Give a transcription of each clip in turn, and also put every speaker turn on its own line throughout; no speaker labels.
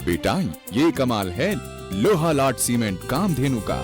बेटा ये कमाल है लोहा लाट सीमेंट कामधेनु का।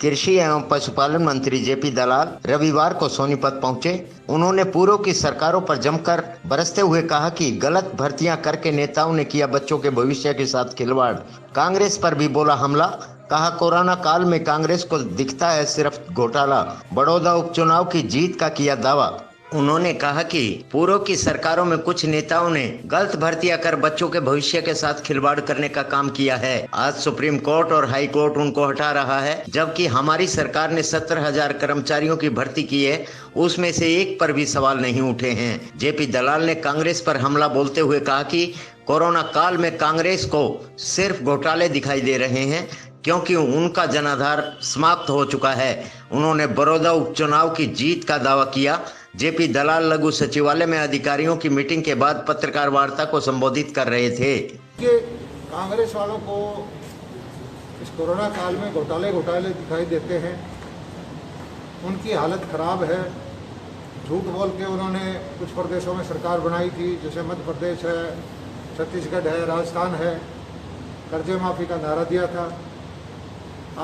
कृषि एवं पशुपालन मंत्री जेपी दलाल रविवार को सोनीपत पहुंचे। उन्होंने पूर्व की सरकारों पर जमकर बरसते हुए कहा कि गलत भर्तियां करके नेताओं ने किया बच्चों के भविष्य के साथ खिलवाड़। कांग्रेस पर भी बोला हमला। कहा कोरोना काल में कांग्रेस को दिखता है सिर्फ घोटाला। बड़ौदा उपचुनाव की जीत का किया दावा। उन्होंने कहा कि पूर्व की सरकारों में कुछ नेताओं ने गलत भर्तियां कर बच्चों के भविष्य के साथ खिलवाड़ करने का काम किया है। आज सुप्रीम कोर्ट और हाई कोर्ट उनको हटा रहा है, जबकि हमारी सरकार ने 17,000 कर्मचारियों की भर्ती की है, उसमें से एक पर भी सवाल नहीं उठे हैं। जेपी दलाल ने कांग्रेस पर हमला बोलते हुए कहा कि कोरोना काल में कांग्रेस को सिर्फ घोटाले दिखाई दे रहे हैं, क्योंकि उनका जनाधार समाप्त हो चुका है। उन्होंने बड़ौदा उपचुनाव की जीत का दावा किया। जेपी दलाल लघु सचिवालय में अधिकारियों की मीटिंग के बाद पत्रकार वार्ता को संबोधित कर रहे थे।
कांग्रेस वालों को इस कोरोना काल में घोटाले दिखाई देते हैं। उनकी हालत खराब है। झूठ बोल के उन्होंने कुछ प्रदेशों में सरकार बनाई थी, जैसे मध्य प्रदेश है, छत्तीसगढ़ है, राजस्थान है। कर्जे माफी का नारा दिया था।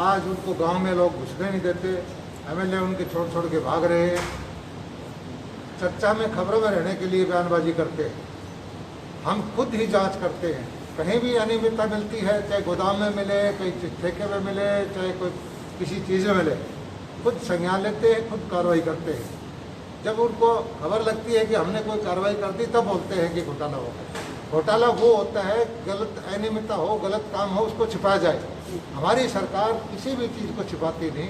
आज उनको गांव में लोग घुसने नहीं देते। एमएलए उनके छोड़ के भाग रहे हैं। चर्चा में, खबरों में रहने के लिए बयानबाजी करते हैं। हम खुद ही जांच करते हैं। कहीं भी अनियमितता मिलती है, चाहे गोदाम में मिले, कहीं ठेके में मिले, चाहे कोई किसी चीज़ में मिले, खुद संज्ञान लेते हैं, खुद कार्रवाई करते हैं। जब उनको खबर लगती है कि हमने कोई कार्रवाई कर दी, तब बोलते हैं कि घोटाला हो गया। घोटाला वो होता है, गलत अनियमितता हो, गलत काम हो, उसको छिपाया जाए। हमारी सरकार किसी भी चीज़ को छिपाती नहीं।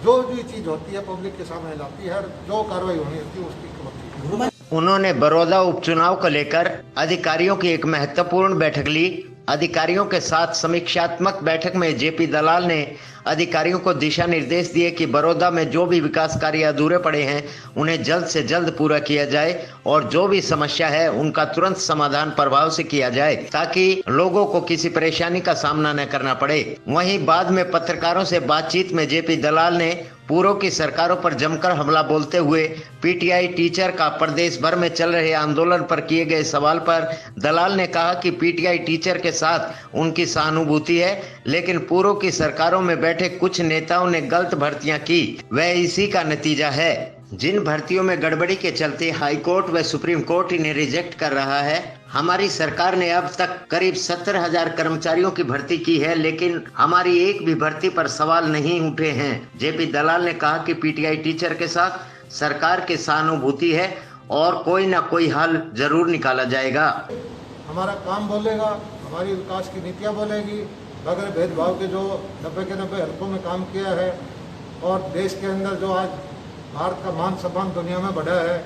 जो भी चीज़ होती है पब्लिक के सामने लाती है, जो कार्रवाई होनी होती है उसकी होती है।
उन्होंने बड़ौदा उपचुनाव को लेकर अधिकारियों की एक महत्वपूर्ण बैठक ली। अधिकारियों के साथ समीक्षात्मक बैठक में जेपी दलाल ने अधिकारियों को दिशा निर्देश दिए कि बड़ौदा में जो भी विकास कार्य अधूरे पड़े हैं उन्हें जल्द से जल्द पूरा किया जाए और जो भी समस्या है उनका तुरंत समाधान प्रभाव से किया जाए, ताकि लोगों को किसी परेशानी का सामना न करना पड़े। वहीं बाद में पत्रकारों से बातचीत में जेपी दलाल ने पूर्व की सरकारों पर जमकर हमला बोलते हुए पीटीआई टीचर का प्रदेश भर में चल रहे आंदोलन पर किए गए सवाल पर दलाल ने कहा कि पीटीआई टीचर के साथ उनकी सहानुभूति है, लेकिन पूर्व की सरकारों में बैठे कुछ नेताओं ने गलत भर्तियां की, वह इसी का नतीजा है। जिन भर्तियों में गड़बड़ी के चलते हाई कोर्ट व सुप्रीम कोर्ट इन्हें रिजेक्ट कर रहा है। हमारी सरकार ने अब तक करीब 17,000 कर्मचारियों की भर्ती की है, लेकिन हमारी एक भी भर्ती पर सवाल नहीं उठे हैं। जेपी दलाल ने कहा कि पीटीआई टीचर के साथ सरकार की सहानुभूति है और कोई ना कोई हल जरूर निकाला जाएगा।
हमारा काम बोलेगा, हमारी विकास की नीतियाँ बोलेगी। बगैर भेदभाव के जो 90 के 90 हल्कों में काम किया है और देश के अंदर जो आज भारत का मान सम्मान दुनिया में बढ़ा है,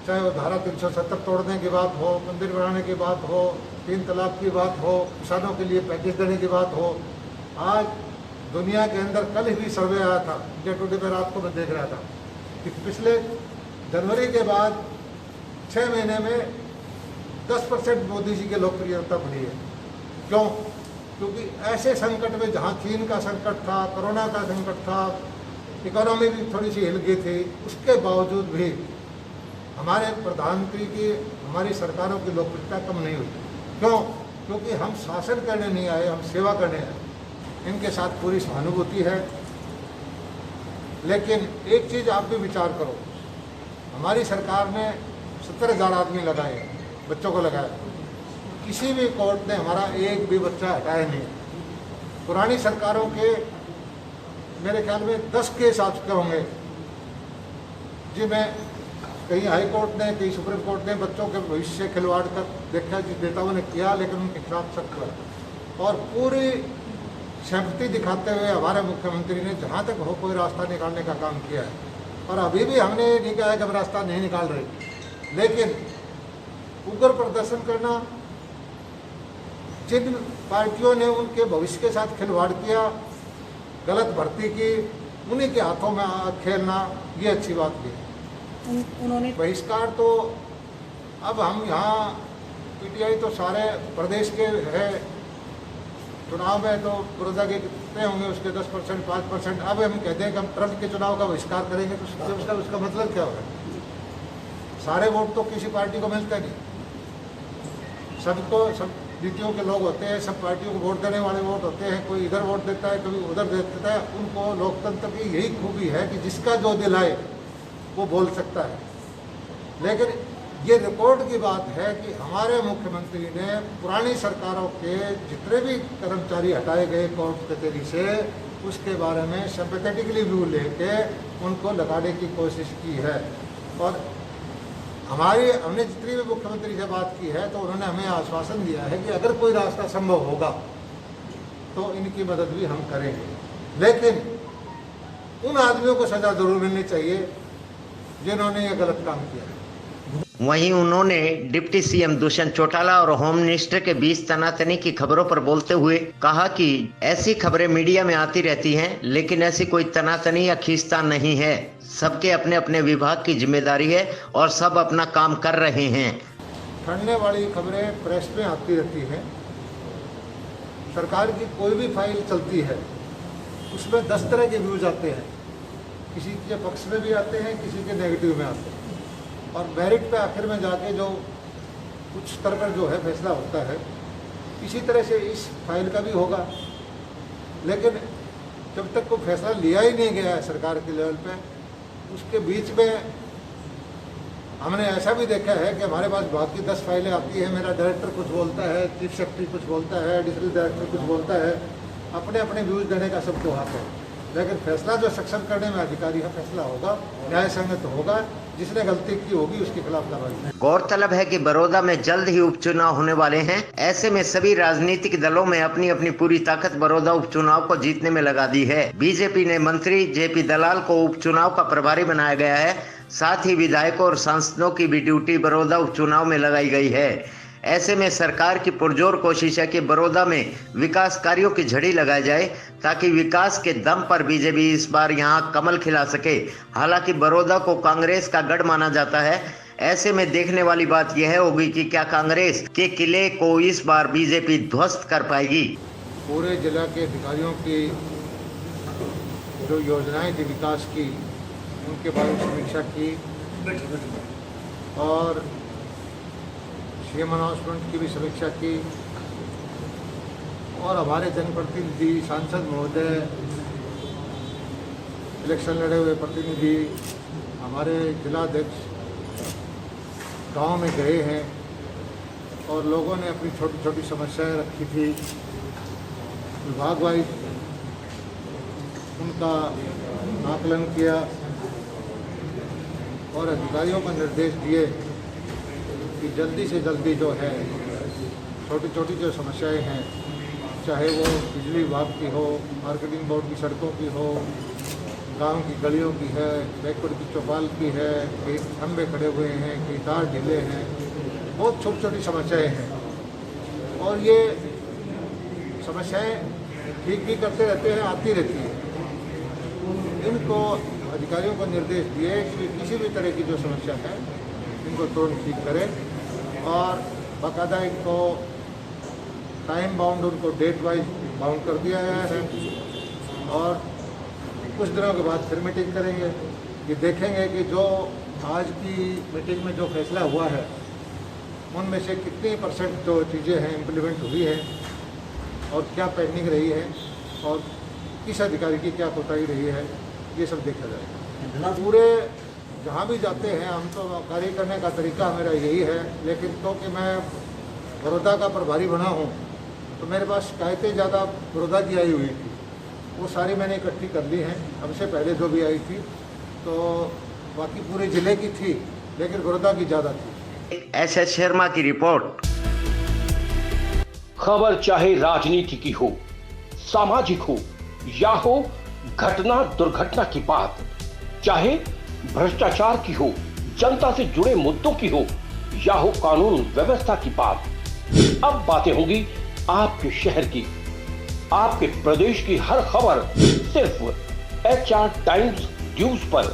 चाहे वो धारा 370 तोड़ने की बात हो, मंदिर बनाने की बात हो, 3 तलाक की बात हो, किसानों के लिए पैकेज देने की बात हो। आज दुनिया के अंदर कल ही सर्वे आया था, इंडिया टुडे में रात को मैं देख रहा था कि पिछले जनवरी के बाद 6 महीने में 10% मोदी जी की लोकप्रियता बढ़ी है। क्यों? क्योंकि ऐसे संकट में, जहाँ चीन का संकट था, कोरोना का संकट था, इकोनॉमी भी थोड़ी सी हिल गई थी, उसके बावजूद भी हमारे प्रधानमंत्री की, हमारी सरकारों की लोकप्रियता कम नहीं हुई। क्यों? क्योंकि हम शासन करने नहीं आए, हम सेवा करने आए। इनके साथ पूरी सहानुभूति है। लेकिन एक चीज़ आप भी विचार करो, हमारी सरकार ने 17,000 आदमी लगाए, बच्चों को लगाया। किसी भी कोर्ट ने हमारा एक भी बच्चा हटाया नहीं। पुरानी सरकारों के मेरे ख्याल में 10 केस आ चुके होंगे, जिनमें कहीं हाई कोर्ट ने, कहीं सुप्रीम कोर्ट ने बच्चों के भविष्य खिलवाड़ कर देखा, जिस नेताओं ने किया, लेकिन उनके खिलाफ सख्त हुआ। और पूरी सहमति दिखाते हुए हमारे मुख्यमंत्री ने जहाँ तक हो कोई रास्ता निकालने का काम किया है। और अभी भी हमने नहीं कहा है कि हम रास्ता नहीं निकाल रहे, लेकिन उग्र प्रदर्शन करना, जिन पार्टियों ने उनके भविष्य के साथ खिलवाड़ किया, गलत भर्ती की, उन्हीं के हाथों में खेलना, ये अच्छी बात नहीं। उन्होंने बहिष्कार तो अब हम यहाँ पीटीआई तो सारे प्रदेश के है। चुनाव में तो बड़ौदा के कितने होंगे, उसके 10%, 5%। अब हम कहते हैं कि हम ट्रम्प के चुनाव का बहिष्कार करेंगे, तो उसका मतलब क्या होगा? सारे वोट तो किसी पार्टी को मिलते नहीं। सब नीतियों के लोग होते हैं, सब पार्टियों को वोट देने वाले वोट होते हैं, कोई इधर वोट देता है, कोई उधर देता है। उनको लोकतंत्र की यही खूबी है कि जिसका जो दिल आए वो बोल सकता है। लेकिन ये रिकॉर्ड की बात है कि हमारे मुख्यमंत्री ने पुरानी सरकारों के जितने भी कर्मचारी हटाए गए कोर्ट कचहरी से, उसके बारे में सिंपैथेटिकली व्यू लेके उनको लगाने की कोशिश की है। और हमने जितनी भी मुख्यमंत्री से बात की है तो उन्होंने हमें आश्वासन दिया है कि अगर कोई रास्ता संभव होगा तो इनकी मदद भी हम करेंगे। लेकिन उन आदमियों को सजा जरूर मिलनी चाहिए जिन्होंने ये गलत काम किया है।
वहीं उन्होंने डिप्टी सीएम दुष्यंत चौटाला और होम मिनिस्टर के बीच तनातनी की खबरों पर बोलते हुए कहा कि ऐसी खबरें मीडिया में आती रहती हैं, लेकिन ऐसी कोई तनातनी या खींचतान नहीं है। सबके अपने अपने विभाग की जिम्मेदारी है और सब अपना काम कर रहे हैं।
ठंडने वाली खबरें प्रेस में आती रहती हैं। सरकार की कोई भी फाइल चलती है उसमें 10 तरह के व्यूज आते हैं, किसी के पक्ष में भी आते हैं, किसी के नेगेटिव में आते हैं। और मेरिट पे आखिर में जाके जो कुछ स्तर पर जो है फैसला होता है, इसी तरह से इस फाइल का भी होगा। लेकिन जब तक कोई फैसला लिया ही नहीं गया है सरकार के लेवल पे, उसके बीच में हमने ऐसा भी देखा है कि हमारे पास बाकी 10 फाइलें आती हैं, मेरा डायरेक्टर कुछ बोलता है, चीफ सेक्रेटरी कुछ बोलता है, एडिशनल डायरेक्टर कुछ बोलता है, अपने अपने व्यूज देने का सबको हक है। लेकिन फैसला जो सक्षम करने में अधिकारी का फैसला होगा, न्याय संगत होगा, जिसने गलती की होगी उसके खिलाफ कार्रवाई।
गौरतलब है कि बड़ौदा में जल्द ही उपचुनाव होने वाले हैं। ऐसे में सभी राजनीतिक दलों में अपनी अपनी पूरी ताकत बड़ौदा उपचुनाव को जीतने में लगा दी है। बीजेपी ने मंत्री जेपी दलाल को उपचुनाव का प्रभारी बनाया गया है। साथ ही विधायकों और सांसदों की भी ड्यूटी बड़ौदा उपचुनाव में लगाई गई है। ऐसे में सरकार की पुरजोर कोशिश है कि बड़ौदा में विकास कार्यों की झड़ी लगाई जाए, ताकि विकास के दम पर बीजेपी इस बार यहां कमल खिला सके। हालांकि बड़ौदा को कांग्रेस का गढ़ माना जाता है। ऐसे में देखने वाली बात यह होगी कि क्या कांग्रेस के किले को इस बार बीजेपी ध्वस्त कर पाएगी।
पूरे जिला के अधिकारियों की जो योजनाएं थी विकास की, उनके बारे में समीक्षा की और सीएम अनाउंसमेंट की भी समीक्षा की। और हमारे जनप्रतिनिधि, सांसद महोदय, इलेक्शन लड़े हुए प्रतिनिधि, हमारे जिलाध्यक्ष गांव में गए हैं और लोगों ने अपनी छोटी छोटी समस्याएं रखी थी। विभाग वाइज उनका आकलन किया और अधिकारियों को निर्देश दिए कि जल्दी से जल्दी जो है छोटी छोटी जो समस्याएं हैं, चाहे वो बिजली विभाग की हो, मार्केटिंग बोर्ड की सड़कों की हो, गांव की गलियों की है, बैकवर्ड की चौपाल की है, कई खंभे खड़े हुए हैं, कई तार ढीले हैं, बहुत छोटी छोटी समस्याएं हैं। और ये समस्याएं ठीक भी करते रहते हैं, आती रहती हैं। इनको अधिकारियों को निर्देश दिए कि किसी भी तरह की जो समस्या है इनको तुरंत ठीक करें और बाकायदा इनको टाइम बाउंड, उनको डेट वाइज बाउंड कर दिया गया है। और कुछ दिनों के बाद फिर मीटिंग करेंगे, ये देखेंगे कि जो आज की मीटिंग में जो फैसला हुआ है उनमें से कितनी % जो चीज़ें हैं इम्प्लीमेंट हुई हैं और क्या पेंडिंग रही है और किस अधिकारी की क्या कोताही रही है, ये सब देखा जाएगा। पूरे जहाँ भी जाते हैं हम तो कार्य करने का तरीका मेरा यही है। लेकिन क्योंकि मैं बड़ौदा का प्रभारी बना हूँ तो मेरे पास शिकायतें ज़्यादा बड़ौदा की आई हुई थी, वो सारी मैंने इकट्ठी कर ली हैं। हमसे पहले जो भी आई थी तो बाकी पूरे ज़िले की थी, लेकिन बड़ौदा की ज़्यादा थी।
SS शर्मा की रिपोर्ट।
खबर चाहे राजनीति की हो, सामाजिक हो या हो घटना दुर्घटना की बात, चाहे भ्रष्टाचार की हो, जनता से जुड़े मुद्दों की हो या हो कानून व्यवस्था की बात, अब बातें होंगी आपके शहर की, आपके प्रदेश की हर खबर सिर्फ HR टाइम्स न्यूज पर।